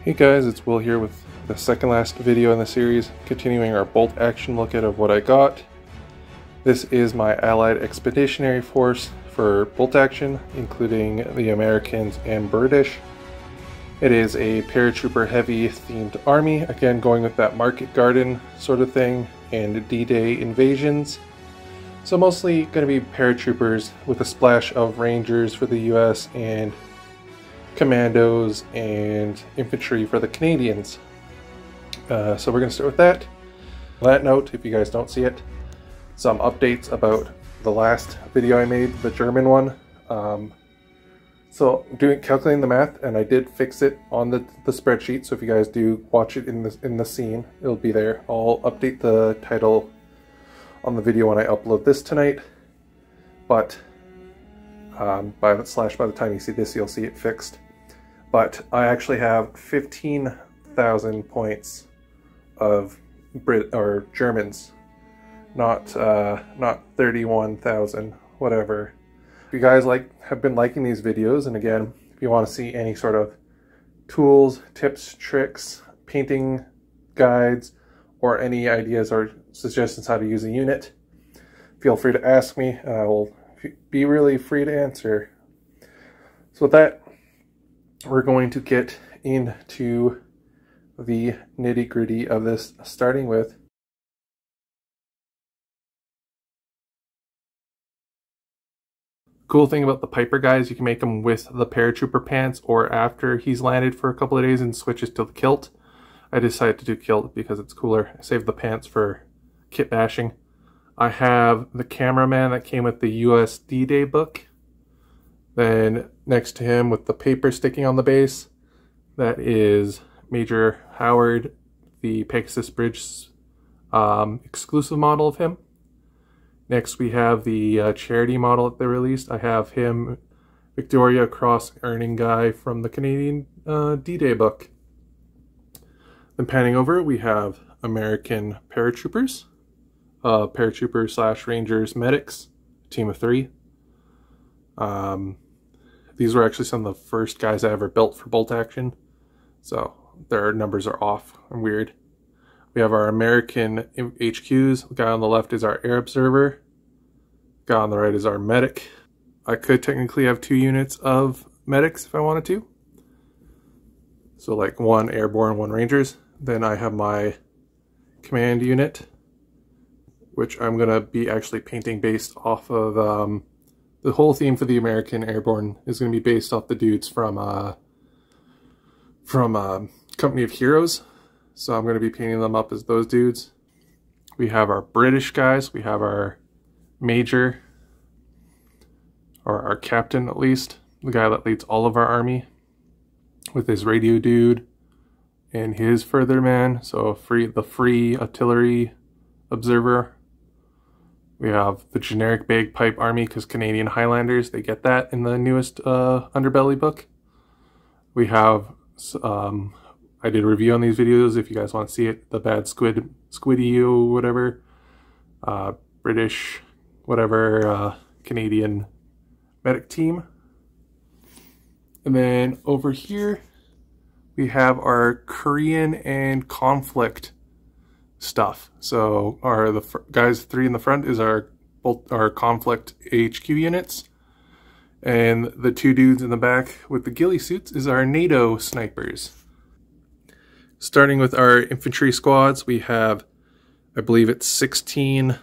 Hey guys, it's Will here with the second last video in the series, continuing our bolt action look at of what I got. This is my Allied Expeditionary Force for bolt action, including the Americans and British. It is a paratrooper heavy themed army, again going with that market garden sort of thing, and D-Day invasions. So mostly going to be paratroopers with a splash of Rangers for the US and Commandos and Infantry for the Canadians. So we're going to start with that. On that note, if you guys don't see it, some updates about the last video I made, the German one. So calculating the math, and I did fix it on the spreadsheet, so if you guys do watch it in the scene, it'll be there. I'll update the title on the video when I upload this tonight, but by the time you see this, you'll see it fixed. But I actually have 15,000 points of Germans, not 31,000, whatever. If you guys have been liking these videos, and again, if you want to see any sort of tools, tips, tricks, painting guides, or any ideas or suggestions how to use a unit, feel free to ask me, and I will be really free to answer. So with that, we're going to get into the nitty-gritty of this, starting with cool thing about the Piper guys, you can make them with the paratrooper pants or after he's landed for a couple of days and switches to the kilt. I decided to do kilt because it's cooler. I saved the pants for kit bashing. I have the cameraman that came with the US D-Day book. Then next to him with the paper sticking on the base, that is Major Howard, the Pegasus Bridge exclusive model of him. Next we have the charity model that they released. I have him, Victoria Cross earning guy from the Canadian D-Day book. Then panning over, we have American paratroopers, paratroopers / Rangers medics, team of 3. These were actually some of the first guys I ever built for bolt action, so their numbers are off and weird. We have our American HQs. The guy on the left is our air observer. The guy on the right is our medic. I could technically have 2 units of medics if I wanted to. So like 1 airborne, 1 rangers. Then I have my command unit, which I'm going to be actually painting based off of the whole theme for the American Airborne is going to be based off the dudes from Company of Heroes. So I'm going to be painting them up as those dudes. We have our British guys. We have our major, or our captain at least, the guy that leads all of our army, with his radio dude and his further man. So the free artillery observer. We have the generic bagpipe army because Canadian Highlanders, they get that in the newest Underbelly book. We have, I did a review on these videos if you guys want to see it, the bad squiddy or whatever, British, whatever, Canadian medic team. And then over here, we have our Korean and Konflikt stuff. So the guys 3 in the front is our Konflikt HQ units, and the 2 dudes in the back with the ghillie suits is our NATO snipers. Starting with our infantry squads, we have, I believe it's 16,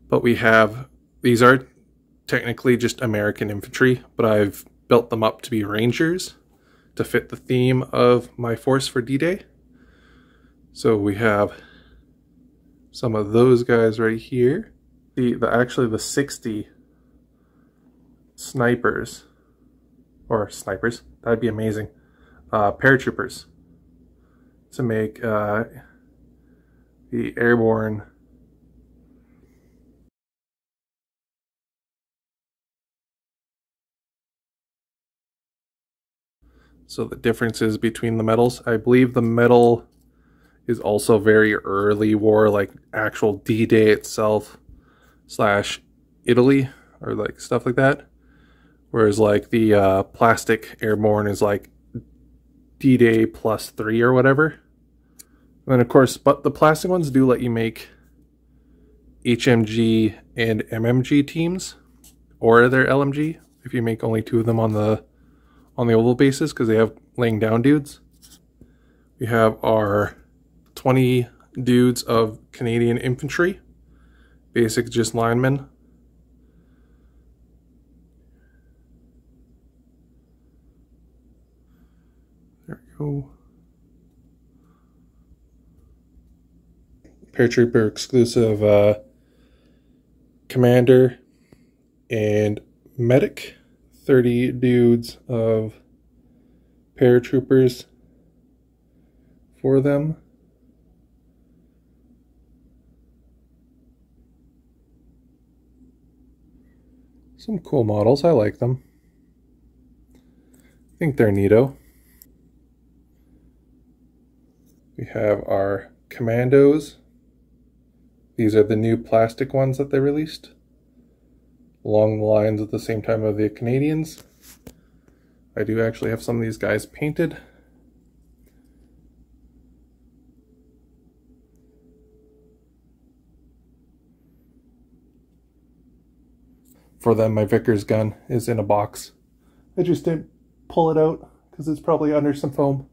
but these are technically just American infantry, but I've built them up to be Rangers to fit the theme of my force for D-Day. So we have some of those guys right here. Actually the 60 snipers, that'd be amazing. Paratroopers to make the airborne so the differences between the medals. I believe the medal is also very early war, like actual D-Day itself / Italy or like stuff like that. Whereas like the plastic airborne is like D-Day +3 or whatever. And then of course, but the plastic ones do let you make HMG and MMG teams, or their LMG if you make only 2 of them on the oval basis, because they have laying down dudes. We have our 20 dudes of Canadian infantry, basic just linemen. There we go. Paratrooper exclusive commander and medic. 30 dudes of paratroopers for them. Some cool models, I like them. I think they're neato. We have our Commandos. These are the new plastic ones that they released, along the lines at the same time of the Canadians. I do actually have some of these guys painted. For them, my Vickers gun is in a box. I just didn't pull it out because it's probably under some foam.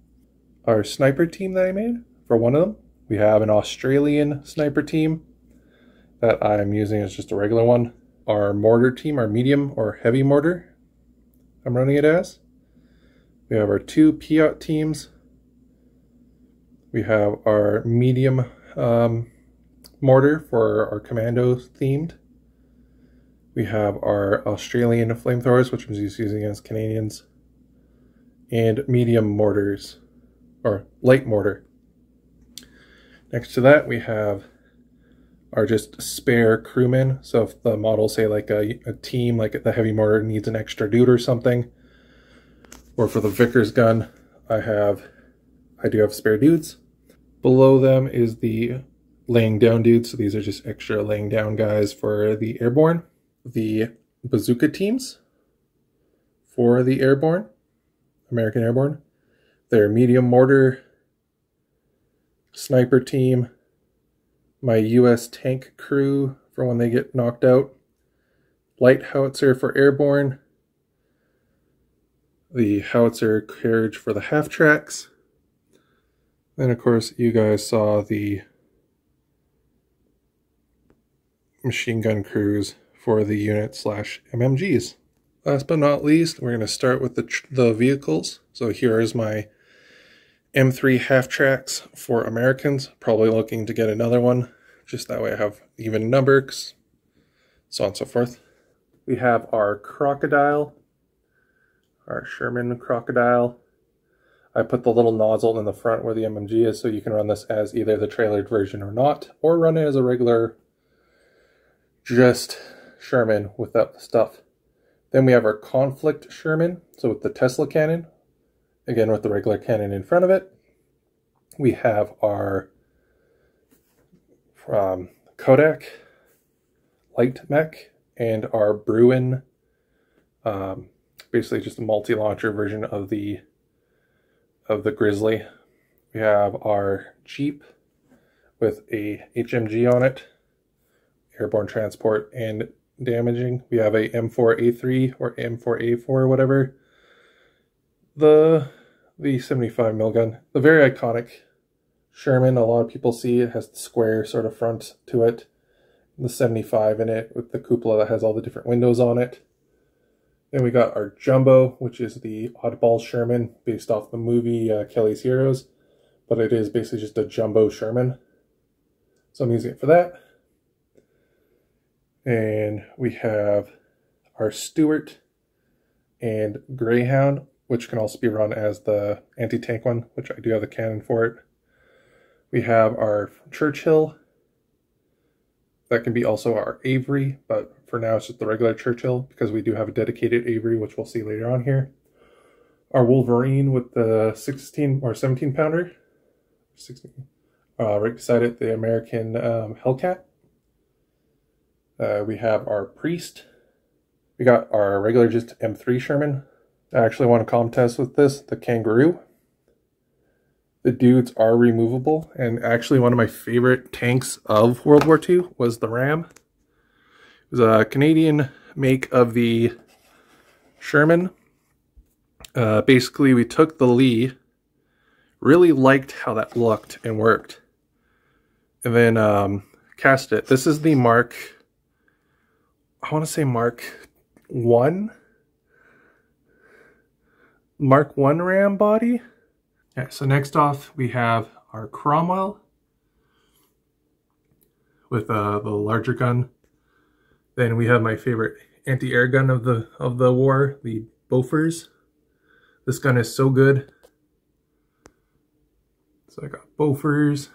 Our sniper team that I made, for one of them, we have an Australian sniper team that I'm using as just a regular one. Our mortar team, our medium or heavy mortar, I'm running it as. We have our 2 Piat teams. We have our medium mortar for our Commandos themed. We have our Australian flamethrowers, which I'm just using as Canadians, and medium mortars, or light mortar. Next to that, we have our just spare crewmen. So if the model, say like a team, like the heavy mortar needs an extra dude or something, or for the Vickers gun, I do have spare dudes. Below them is the laying down dudes. So these are just extra laying down guys for the airborne. The bazooka teams for the airborne, American airborne. Their medium mortar sniper team, my US tank crew for when they get knocked out, light howitzer for airborne, the howitzer carriage for the half tracks. Then of course you guys saw the machine gun crews for the unit slash MMGs. Last but not least, we're going to start with the vehicles. So here is my M3 half tracks for Americans. Probably looking to get another one, just that way I have even numbers, so on and so forth. We have our Crocodile, our Sherman Crocodile. I put the little nozzle in the front where the MMG is, so you can run this as either the trailered version or not, or run it as a regular, just Sherman without the stuff. Then we have our Konflikt Sherman, so with the Tesla cannon, again with the regular cannon in front of it. We have our Kodak light mech and our Bruin, basically just a multi-launcher version of the Grizzly. We have our Jeep with a HMG on it, airborne transport and damaging. We have a M4A3 or M4A4 or whatever. The 75 mil gun, the very iconic Sherman. A lot of people see it has the square sort of front to it. The 75 in it with the cupola that has all the different windows on it. Then we got our Jumbo, which is the oddball Sherman based off the movie Kelly's Heroes, but it is basically just a jumbo Sherman. So I'm using it for that. And we have our Stuart and Greyhound, which can also be run as the anti-tank one, which I do have the cannon for it. We have our Churchill. That can be also our Avery, but for now it's just the regular Churchill because we do have a dedicated Avery, which we'll see later on here. Our Wolverine with the 16 or 17 pounder. 16. Right beside it, the American Hellcat. We have our Priest. We got our regular just M3 Sherman. I actually won a contest with this, the Kangaroo. The dudes are removable, and actually one of my favorite tanks of World War II was the Ram. It was a Canadian make of the Sherman. Basically, we took the Lee, really liked how that looked and worked, and then cast it. This is the Mark, I want to say Mark 1? Mark 1 Ram body. Okay, so next off we have our Cromwell with the larger gun. Then we have my favorite anti-air gun of the war, the Bofors. This gun is so good. So I got Bofors.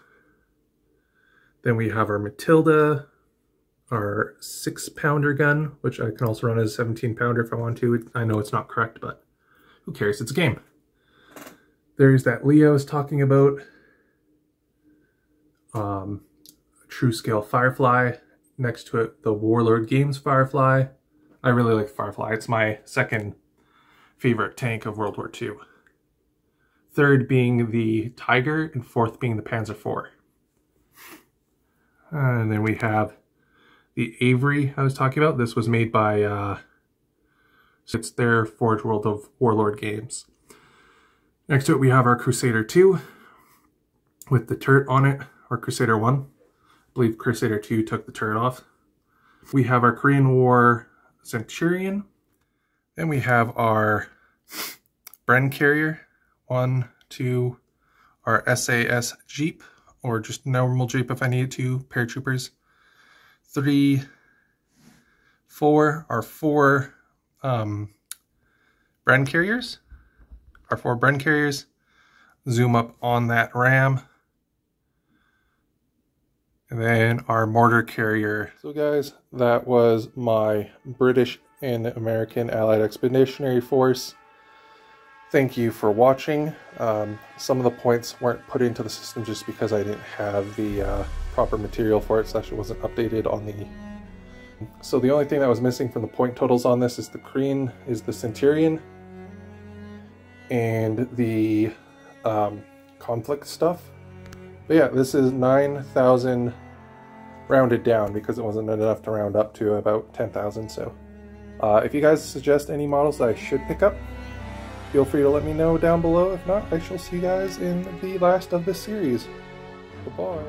Then we have our Matilda, our 6-pounder gun, which I can also run as a 17-pounder if I want to. I know it's not correct, but who cares? It's a game. There's that Leo I was talking about. True Scale Firefly. Next to it, the Warlord Games Firefly. I really like Firefly. It's my second favorite tank of World War II. Third being the Tiger, and fourth being the Panzer IV. And then we have the Avery I was talking about. This was made by, it's their Forge World of Warlord games. Next to it we have our Crusader 2 with the turret on it, or Crusader 1. I believe Crusader 2 took the turret off. We have our Korean War Centurion. Then we have our Bren carrier, 1, 2, our SAS Jeep, or just normal Jeep if I needed to, Paratroopers. 3, 4, our 4 Bren carriers. Our 4 Bren carriers. Zoom up on that Ram. And then our mortar carrier. So guys, that was my British and American Allied Expeditionary Force. Thank you for watching. Some of the points weren't put into the system just because I didn't have the proper material for it, so it wasn't updated on the... So the only thing that was missing from the point totals on this is the Korean, is the Centurion, and the Konflikt stuff. But yeah, this is 9,000 rounded down because it wasn't enough to round up to about 10,000. So if you guys suggest any models that I should pick up, feel free to let me know down below. If not, I shall see you guys in the last of this series. Bye-bye.